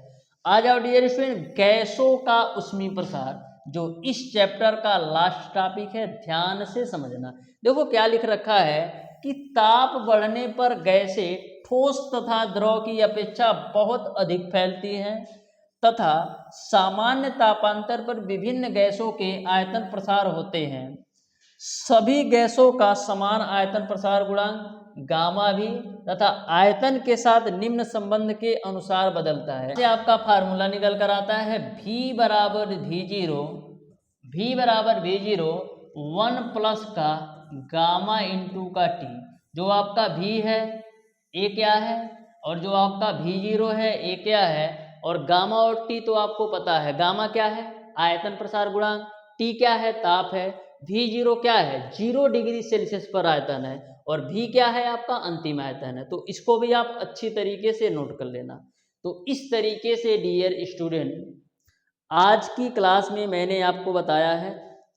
आ जाओ डियर स्टूडेंट, गैसों का उष्मीय प्रसार, जो इस चैप्टर का लास्ट टॉपिक है, ध्यान से समझना। देखो क्या लिख रखा है कि ताप बढ़ने पर गैसें ठोस तथा द्रव की अपेक्षा बहुत अधिक फैलती हैं तथा सामान्य तापांतर पर विभिन्न गैसों के आयतन प्रसार होते हैं। सभी गैसों का समान आयतन प्रसार गुणांक गामा भी तथा आयतन के साथ निम्न संबंध के अनुसार बदलता है। आपका फार्मूला निकल कर आता है V बराबर V0 1 प्लस का गामा इंटू का T। जो आपका V है ये क्या है, और जो आपका V0 है ये क्या है, और गामा और T तो आपको पता है। गामा क्या है, आयतन प्रसार गुणांक, T क्या है, ताप है। V0 क्या है, 0 डिग्री सेल्सियस पर आयतन है। और V क्या है, आपका अंतिम आयतन है। तो इसको भी आप अच्छी तरीके से नोट कर लेना। तो इस तरीके से डियर स्टूडेंट आज की क्लास में मैंने आपको बताया है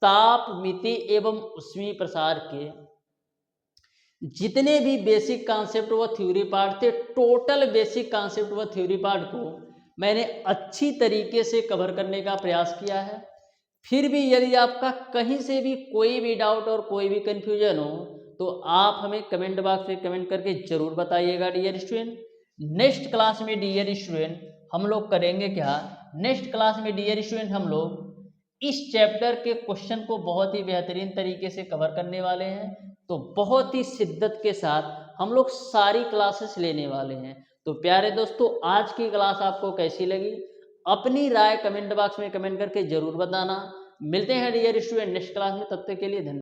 ताप मिति एवं ऊष्मीय प्रसार के जितने भी बेसिक कॉन्सेप्ट व थ्योरी पार्ट थे, टोटल बेसिक कॉन्सेप्ट व थ्योरी पार्ट को मैंने अच्छी तरीके से कवर करने का प्रयास किया है। फिर भी यदि आपका कहीं से भी कोई भी डाउट और कोई भी कन्फ्यूजन हो तो आप हमें कमेंट बॉक्स में कमेंट करके जरूर बताइएगा डियर स्टूडेंट। नेक्स्ट क्लास में डियर स्टूडेंट हम लोग करेंगे क्या, नेक्स्ट क्लास में डियर स्टूडेंट हम लोग इस चैप्टर के क्वेश्चन को बहुत ही बेहतरीन तरीके से कवर करने वाले हैं। तो बहुत ही शिद्दत के साथ हम लोग सारी क्लासेस लेने वाले हैं। तो प्यारे दोस्तों, आज की क्लास आपको कैसी लगी अपनी राय कमेंट बॉक्स में कमेंट करके जरूर बताना। मिलते हैं डियर स्टूडेंट नेक्स्ट क्लास में, तब तक के लिए धन्यवाद।